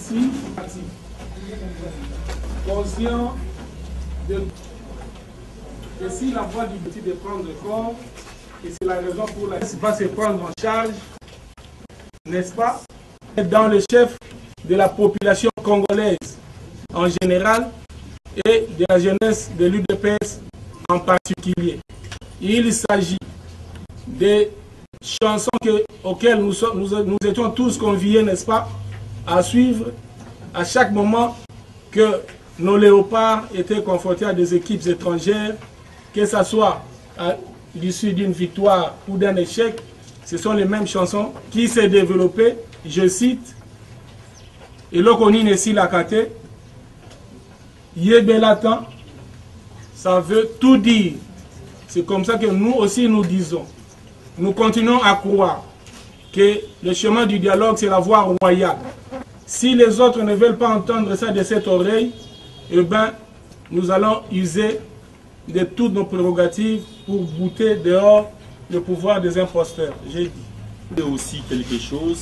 ici, conscient que si la voie du petit de prendre corps, et c'est la raison pour laquelle il va se prendre en charge, n'est-ce pas, dans le chef de la population congolaise en général et de la jeunesse de l'UDPS en particulier. Il s'agit des chansons auxquelles nous étions tous conviés, n'est-ce pas, à suivre à chaque moment que nos léopards étaient confrontés à des équipes étrangères, que ce soit à l'issue d'une victoire ou d'un échec. Ce sont les mêmes chansons qui s'est développées, je cite, et l'Okonine ici la kate, Yebelatan, ça veut tout dire. C'est comme ça que nous aussi nous disons. Nous continuons à croire que le chemin du dialogue, c'est la voie royale. Si les autres ne veulent pas entendre ça de cette oreille, eh bien, nous allons user de toutes nos prérogatives pour bouter dehors le pouvoir des imposteurs. J'ai dit. Et aussi quelque chose,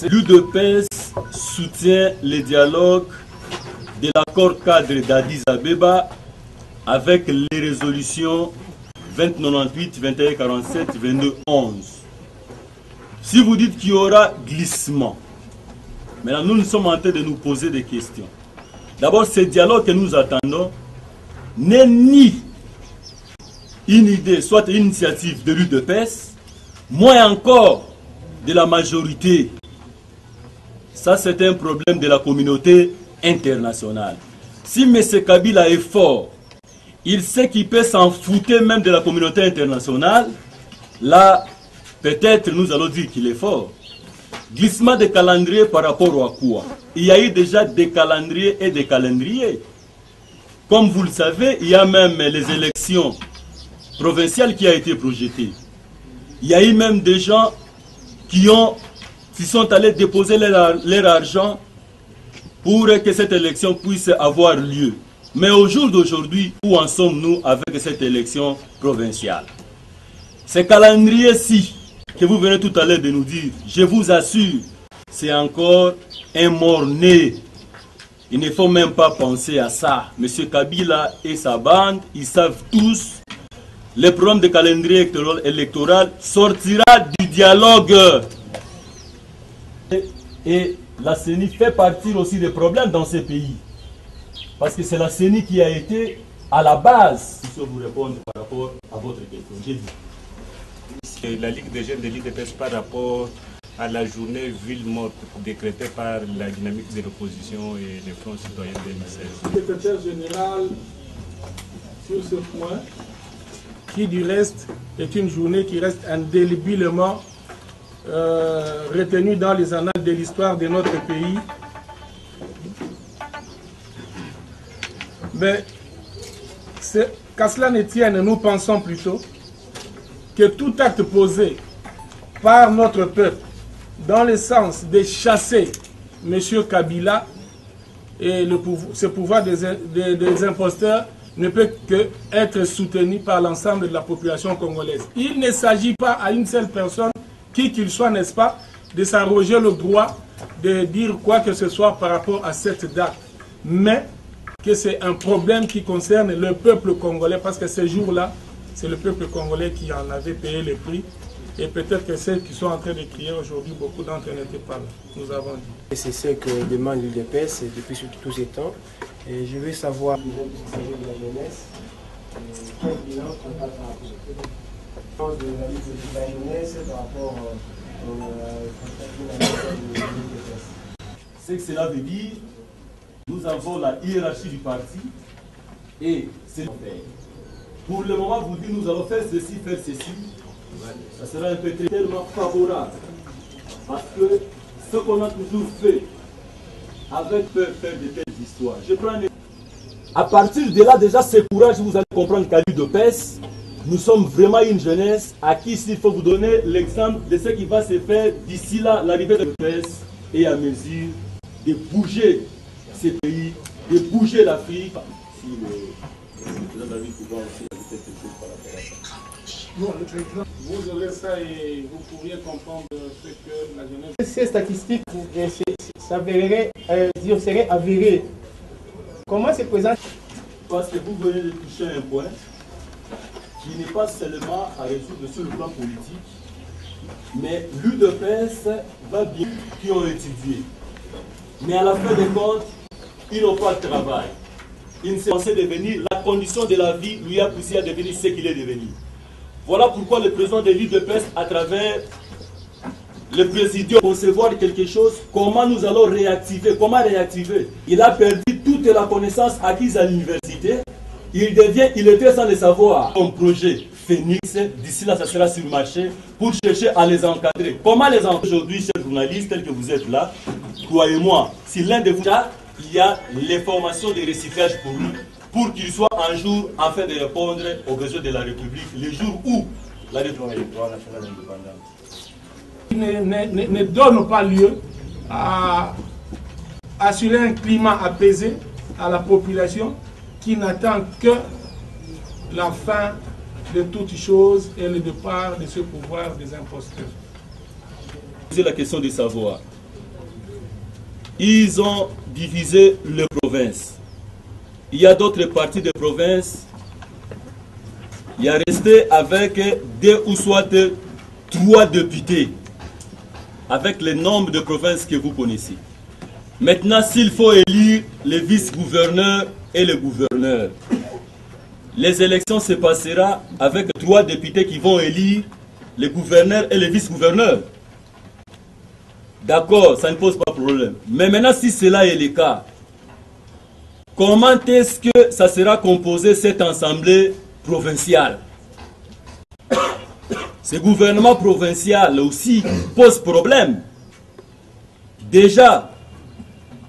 l'UDPS soutient les dialogues de l'accord cadre d'Addis Abeba avec les résolutions 2098, 2147, 2211. Si vous dites qu'il y aura glissement, maintenant nous sommes en train de nous poser des questions. D'abord, ce dialogue que nous attendons n'est ni une idée, soit une initiative de l'UDPS, moins encore de la majorité. Ça, c'est un problème de la communauté internationale. Si M. Kabila est fort, il sait qu'il peut s'en foutre même de la communauté internationale, là, peut-être nous allons dire qu'il est fort. Glissement de calendrier par rapport à quoi? Il y a eu déjà des calendriers et des calendriers. Comme vous le savez, il y a même les élections provinciales qui ont été projetées. Il y a eu même des gens qui sont allés déposer leur argent pour que cette élection puisse avoir lieu. Mais au jour d'aujourd'hui, où en sommes-nous avec cette élection provinciale? Ce calendrier-ci, que vous venez tout à l'heure de nous dire, je vous assure, c'est encore un mort-né. Il ne faut même pas penser à ça. Monsieur Kabila et sa bande, ils savent tous, le programme de calendrier électoral sortira du dialogue. Et la CENI fait partie aussi des problèmes dans ces pays. Parce que c'est la CENI qui a été à la base. Si je vous répondre par rapport à votre question, j'ai dit. La Ligue des jeunes de l'UDPS par rapport à la journée ville morte décrétée par la dynamique de l'opposition et les fronts citoyens 2016. Le secrétaire général, sur ce point, qui du reste est une journée qui reste indéléblement retenue dans les annales de l'histoire de notre pays. Mais qu'à cela ne tienne, nous pensons plutôt que tout acte posé par notre peuple dans le sens de chasser M. Kabila et ce pouvoir des imposteurs ne peut qu'être soutenu par l'ensemble de la population congolaise. Il ne s'agit pas à une seule personne, qui qu'il soit, n'est-ce pas, de s'arroger le droit de dire quoi que ce soit par rapport à cette date. Mais que c'est un problème qui concerne le peuple congolais, parce que ce jour-là, c'est le peuple congolais qui en avait payé le prix. Et peut-être que ceux qui sont en train de crier aujourd'hui, beaucoup d'entre eux n'étaient pas là. Nous avons dit. C'est ce que demande l'UDPS depuis tous ces temps. Et je veux savoir, de la jeunesse, quel bilan on va faire de la jeunesse par rapport à l'UDPS. Ce que cela veut dire, nous avons la hiérarchie du parti et c'est pour le moment vous dites nous allons faire ceci, ça sera un peu tellement favorable parce que ce qu'on a toujours fait avec peur faire de telles histoires. Je prends à partir de là déjà ce courage vous allez comprendre qu'à l'UDPS nous sommes vraiment une jeunesse à qui il faut vous donner l'exemple de ce qui va se faire d'ici là l'arrivée de l'UDPS et à mesure de bouger ces pays, de bouger l'Afrique. Si le président David pouvait aussi ajouter quelque chose par rapport à ça. Bon, le président, vous aurez ça et vous pourriez comprendre ce que la jeunesse... Ces statistiques seraient avérées. Comment se présente? Parce que vous venez de toucher un point qui n'est pas seulement à résoudre sur le plan politique, mais l'UDPS va bien qui ont étudié. Mais à la fin des comptes, ils n'ont pas de travail. Ils ne sont pas censés devenir, la condition de la vie lui a poussé à devenir ce qu'il est devenu. Voilà pourquoi le président de l'UDPS, à travers le présidium, concevoir quelque chose, comment nous allons réactiver, comment réactiver. Il a perdu toute la connaissance acquise à l'université. Il était sans le savoir. Un projet Phoenix, d'ici là, ça sera sur le marché pour chercher à les encadrer. Comment les encadrer aujourd'hui, chers journalistes, tels que vous êtes là, croyez-moi, si l'un de vous a, il y a les formations de recyclage pour lui, pour qu'il soit un jour en train de répondre aux besoins de la République, le jour où la République nationale indépendante ne donne pas lieu à assurer un climat apaisé à la population qui n'attend que la fin de toutes choses et le départ de ce pouvoir des imposteurs. C'est la question de savoir. Ils ont divisé les provinces. Il y a d'autres parties de provinces. Il y a resté avec 2 ou soit 3 députés, avec le nombre de provinces que vous connaissez. Maintenant, s'il faut élire les vice-gouverneurs et les gouverneurs, les élections se passeront avec 3 députés qui vont élire les gouverneurs et les vice-gouverneurs. D'accord, ça ne pose pas de problème. Mais maintenant, si cela est le cas, comment est-ce que ça sera composé, cette assemblée provinciale? Ce gouvernement provincial aussi pose problème. Déjà,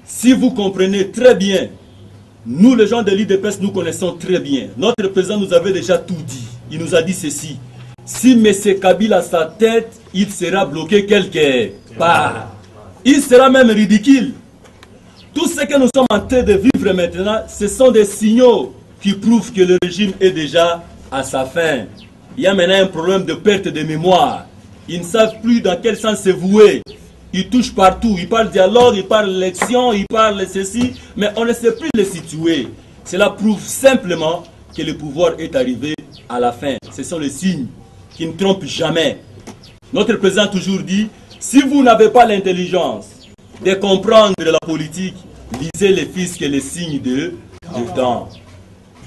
si vous comprenez très bien, nous les gens de l'UDPS, nous connaissons très bien. Notre président nous avait déjà tout dit. Il nous a dit ceci. Si M. Kabila a sa tête, il sera bloqué quelque part. Il sera même ridicule. Tout ce que nous sommes en train de vivre maintenant, ce sont des signaux qui prouvent que le régime est déjà à sa fin. Il y a maintenant un problème de perte de mémoire. Ils ne savent plus dans quel sens se vouer. Ils touchent partout. Ils parlent dialogue, ils parlent élection, ils parlent ceci, mais on ne sait plus les situer. Cela prouve simplement que le pouvoir est arrivé à la fin. Ce sont les signes qui ne trompent jamais. Notre président a toujours dit, si vous n'avez pas l'intelligence de comprendre la politique, lisez les fiscs et les signes de temps.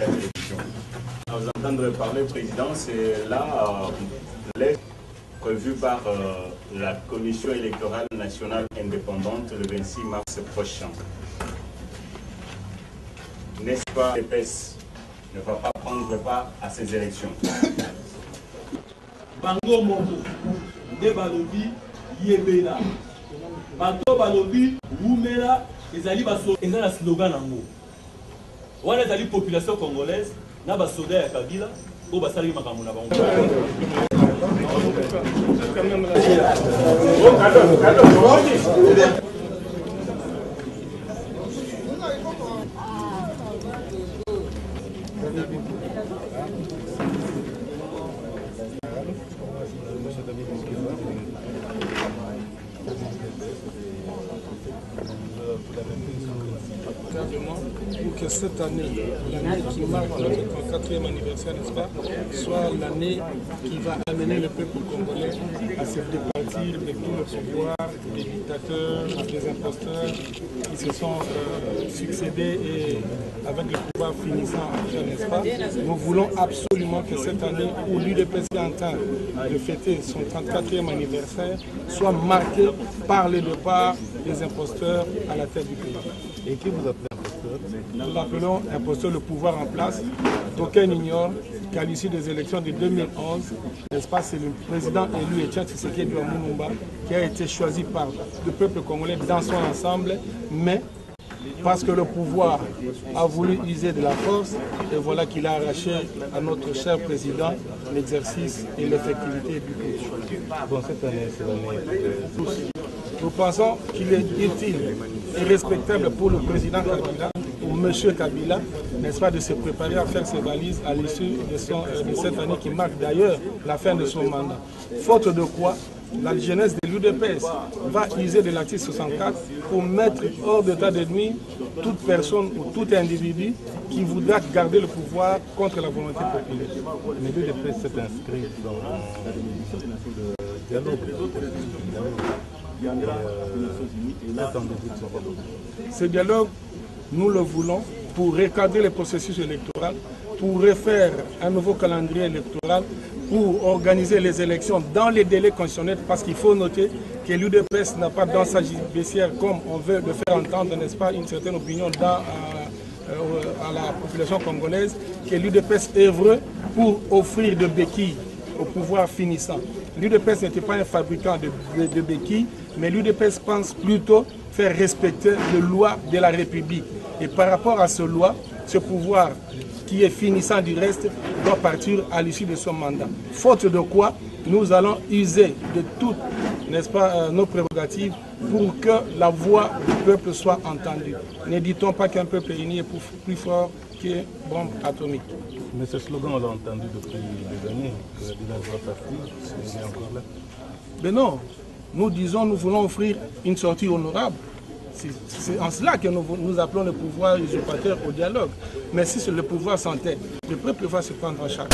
À vous entendre parler, président, c'est là prévu par la Commission électorale nationale indépendante le 26 mars prochain. N'est-ce pas, l'UDPS ne va pas prendre part à ces élections? Bango Momo, de Balobi, Yebela. Bango Balobi, Wumela, ezali un slogan en mots. Wana ezali population congolaise, na ba soda ya Kabila, o basali makambo na bango. Pour que cette année, l'année qui marque notre 34e anniversaire, n'est-ce pas, soit l'année qui va amener le peuple congolais à se départir de tout le pouvoir des dictateurs, des imposteurs qui se sont succédés et avec le pouvoir finissant après, n'est-ce pas. Nous voulons absolument que cette année où l'UDPS est en train de fêter son 34e anniversaire soit marquée par le départ des imposteurs à la tête du pays. Et qui vous appelez imposteur? Nous l'appelons imposteur, le pouvoir en place. D'aucuns ignorent qu'à l'issue des élections de 2011, n'est-ce pas, c'est le président élu Etienne Tshisekedi Lumumba qui a été choisi par le peuple congolais dans son ensemble, mais parce que le pouvoir a voulu user de la force, et voilà qu'il a arraché à notre cher président l'exercice et l'effectivité du pays. Bon, cette année, c'est l'année de tous. nous pensons qu'il est utile et respectable pour le président Kabila, pour M. Kabila, n'est-ce pas, de se préparer à faire ses valises à l'issue de cette année qui marque d'ailleurs la fin de son mandat. Faute de quoi, la jeunesse de l'UDPS va user de l'article 64 pour mettre hors d'état de nuire toute personne ou tout individu qui voudra garder le pouvoir contre la volonté populaire. Mais l'UDPS s'est inscrit dans le dialogue. Ce dialogue, nous le voulons pour recadrer le processus électoral, pour refaire un nouveau calendrier électoral, pour organiser les élections dans les délais constitutionnels, parce qu'il faut noter que l'UDPS n'a pas dans sa baissière, comme on veut le faire entendre, n'est-ce pas, une certaine opinion à la population congolaise, que l'UDPS œuvre pour offrir de béquilles au pouvoir finissant. L'UDPS n'était pas un fabricant de béquilles, mais l'UDPS pense plutôt faire respecter les lois de la République. Et par rapport à ce loi, ce pouvoir qui est finissant du reste doit partir à l'issue de son mandat. Faute de quoi, nous allons user de toutes, n'est-ce pas, nos prérogatives pour que la voix du peuple soit entendue. Ne dit-on pas qu'un peuple uni est plus fort qu'une bombe atomique? Mais ce slogan, on l'a entendu depuis des années, que la village doit partir, c'est encore là. Mais non, nous disons, nous voulons offrir une sortie honorable. C'est en cela que nous appelons le pouvoir usurpateur au dialogue. Mais si c'est le pouvoir s'entête, le peuple va se prendre en charge.